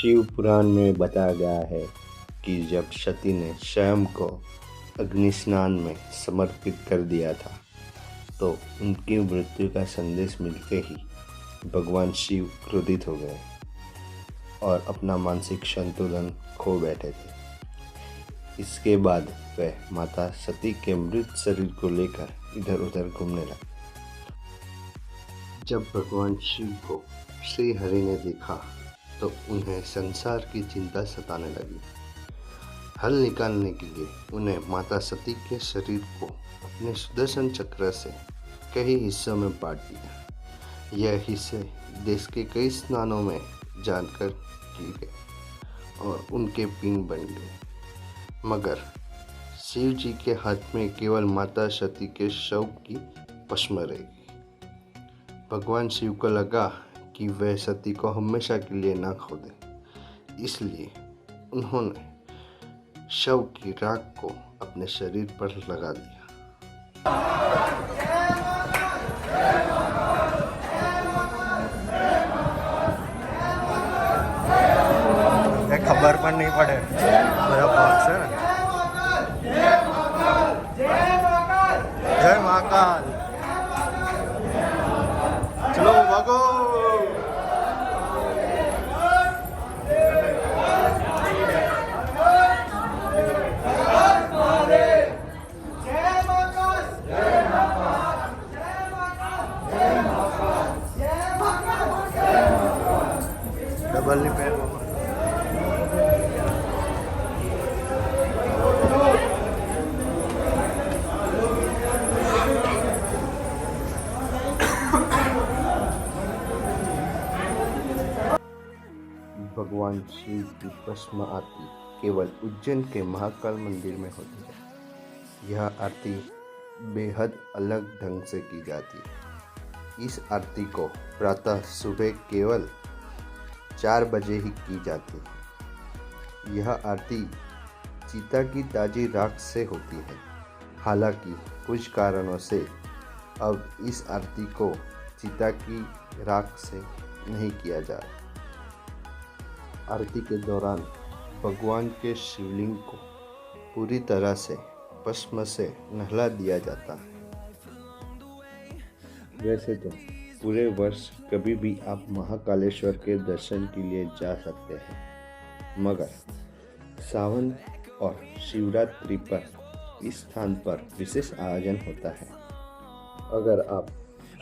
शिव पुराण में बताया गया है कि जब सती ने स्वयं को अग्नि स्नान में समर्पित कर दिया था तो उनकी मृत्यु का संदेश मिलते ही भगवान शिव क्रोधित हो गए और अपना मानसिक संतुलन खो बैठे थे। इसके बाद वह माता सती के मृत शरीर को लेकर इधर उधर घूमने लगे। जब भगवान शिव को श्री हरि ने देखा तो उन्हें संसार की चिंता सताने लगी। हल निकालने के लिए उन्हें माता सती के शरीर को अपने सुदर्शन चक्र से कई हिस्सों में बांट दिया। यह हिस्से देश के कई स्थानों में जानकर किए गए और उनके पिंड बन गए, मगर शिव जी के हाथ में केवल माता सती के शव की भस्म रहेगी। भगवान शिव को लगा कि वह सती को हमेशा के लिए ना खो दे, इसलिए उन्होंने शव की राख को अपने शरीर पर लगा दिया। खबर पर नहीं पड़े मेरा बॉक्स है ना। जय महाकाल। चलो भागो। डबल नहीं पैर भगवान शिव की भस्म आरती केवल उज्जैन के महाकाल मंदिर में होती है। यह आरती बेहद अलग ढंग से की जाती है। इस आरती को प्रातः सुबह केवल 4 बजे ही की जाती है। यह आरती चिता की ताजी राख से होती है। हालांकि कुछ कारणों से अब इस आरती को चिता की राख से नहीं किया जा रहा। आरती के दौरान भगवान के शिवलिंग को पूरी तरह से भस्म से नहला दिया जाता है। वैसे तो पूरे वर्ष कभी भी आप महाकालेश्वर के दर्शन के लिए जा सकते हैं, मगर सावन और शिवरात्रि पर इस स्थान पर विशेष आयोजन होता है। अगर आप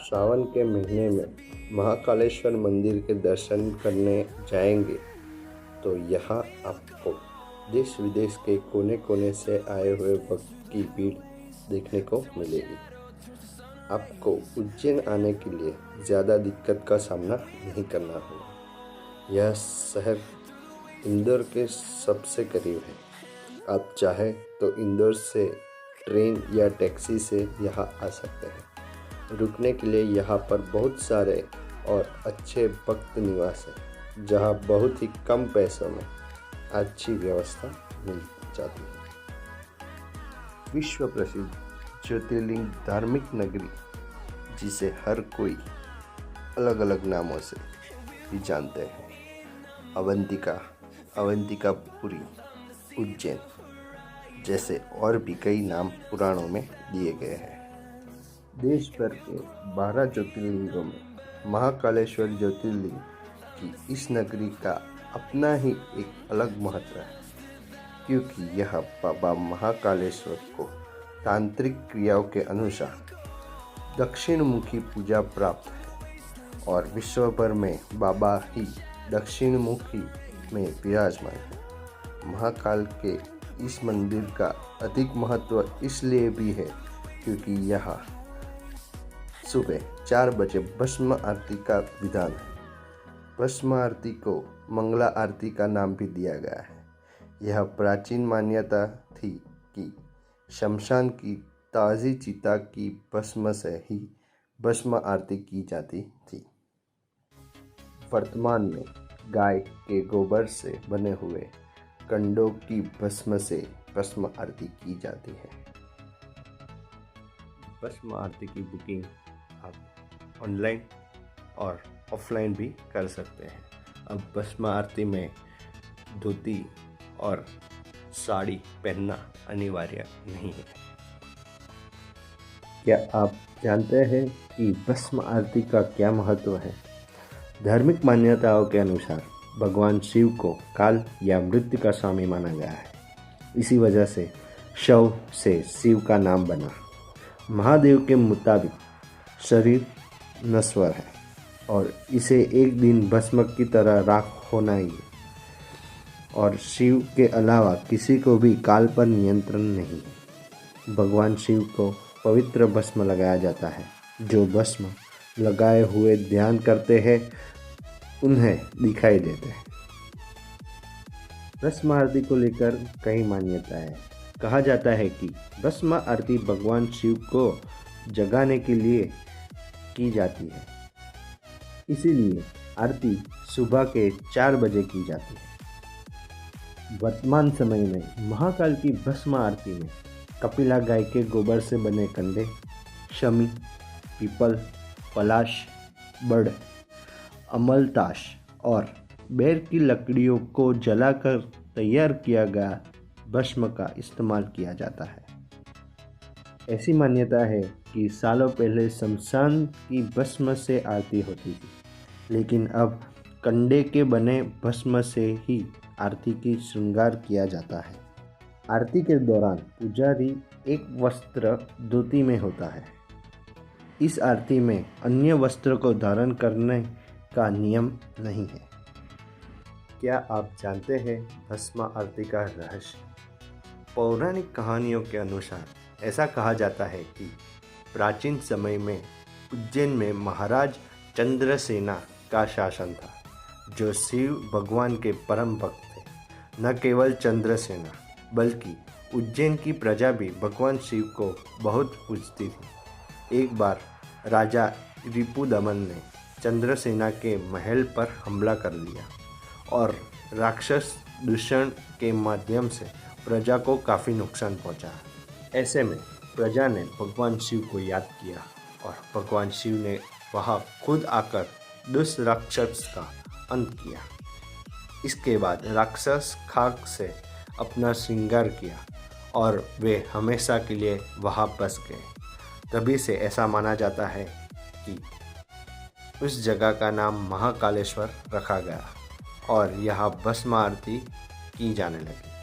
सावन के महीने में महाकालेश्वर मंदिर के दर्शन करने जाएंगे तो यहाँ आपको देश विदेश के कोने कोने से आए हुए भक्त की भीड़ देखने को मिलेगी। आपको उज्जैन आने के लिए ज़्यादा दिक्कत का सामना नहीं करना होगा। यह शहर इंदौर के सबसे करीब है। आप चाहे तो इंदौर से ट्रेन या टैक्सी से यहाँ आ सकते हैं। रुकने के लिए यहाँ पर बहुत सारे और अच्छे भक्त निवास हैं, जहाँ बहुत ही कम पैसों में अच्छी व्यवस्था मिल जाती है। विश्व प्रसिद्ध ज्योतिर्लिंग धार्मिक नगरी, जिसे हर कोई अलग अलग नामों से भी जानते हैं, अवंतिकापुरी, उज्जैन जैसे और भी कई नाम पुराणों में दिए गए हैं। देश भर के 12 ज्योतिर्लिंगों में महाकालेश्वर ज्योतिर्लिंग की इस नगरी का अपना ही एक अलग महत्व है, क्योंकि यह बाबा महाकालेश्वर को तांत्रिक क्रियाओं के अनुसार दक्षिण मुखी पूजा प्राप्त है और विश्व भर में बाबा ही दक्षिण मुखी में विराजमान है। महाकाल के इस मंदिर का अधिक महत्व इसलिए भी है क्योंकि यहाँ सुबह 4 बजे भस्म आरती का विधान है। भस्म आरती को मंगला आरती का नाम भी दिया गया है। यह प्राचीन मान्यता थी कि शमशान की ताज़ी चिता की भस्म से ही भस्म आरती की जाती थी। वर्तमान में गाय के गोबर से बने हुए कंडों की भस्म से भस्म आरती की जाती है। भस्म आरती की बुकिंग आप ऑनलाइन और ऑफलाइन भी कर सकते हैं। अब भस्म आरती में धोती और साड़ी पहनना अनिवार्य नहीं है। क्या आप जानते हैं कि भस्म आरती का क्या महत्व है? धार्मिक मान्यताओं के अनुसार भगवान शिव को काल या मृत्यु का स्वामी माना गया है। इसी वजह से शव से शिव का नाम बना। महादेव के मुताबिक शरीर नश्वर है और इसे एक दिन भस्म की तरह राख होना ही है, और शिव के अलावा किसी को भी काल पर नियंत्रण नहीं है। भगवान शिव को पवित्र भस्म लगाया जाता है। जो भस्म लगाए हुए ध्यान करते हैं उन्हें दिखाई देते हैं। भस्म आरती को लेकर कई मान्यताएं हैं। कहा जाता है कि भस्म आरती भगवान शिव को जगाने के लिए की जाती है, इसीलिए आरती सुबह के 4 बजे की जाती है। वर्तमान समय में महाकाल की भस्म आरती में कपिला गाय के गोबर से बने कंडे, शमी, पीपल, पलाश, बड़, अमलताश और बेर की लकड़ियों को जलाकर तैयार किया गया भस्म का इस्तेमाल किया जाता है। ऐसी मान्यता है कि सालों पहले शमशान की भस्म से आरती होती थी, लेकिन अब कंडे के बने भस्म से ही आरती की श्रृंगार किया जाता है। आरती के दौरान पुजारी एक वस्त्र धोती में होता है। इस आरती में अन्य वस्त्र को धारण करने का नियम नहीं है। क्या आप जानते हैं भस्म आरती का रहस्य? पौराणिक कहानियों के अनुसार ऐसा कहा जाता है कि प्राचीन समय में उज्जैन में महाराज चंद्रसेना का शासन था, जो शिव भगवान के परम भक्त थे। न केवल चंद्रसेना बल्कि उज्जैन की प्रजा भी भगवान शिव को बहुत पूजती थी। एक बार राजा रिपुदमन ने चंद्रसेना के महल पर हमला कर दिया और राक्षस दूषण के माध्यम से प्रजा को काफ़ी नुकसान पहुंचा। ऐसे में प्रजा ने भगवान शिव को याद किया और भगवान शिव ने वहां खुद आकर दुष्ट राक्षस का अंत किया। इसके बाद राक्षस खाक से अपना श्रृंगार किया और वे हमेशा के लिए वहां बस गए। तभी से ऐसा माना जाता है कि उस जगह का नाम महाकालेश्वर रखा गया और यहाँ भस्म आरती की जाने लगी।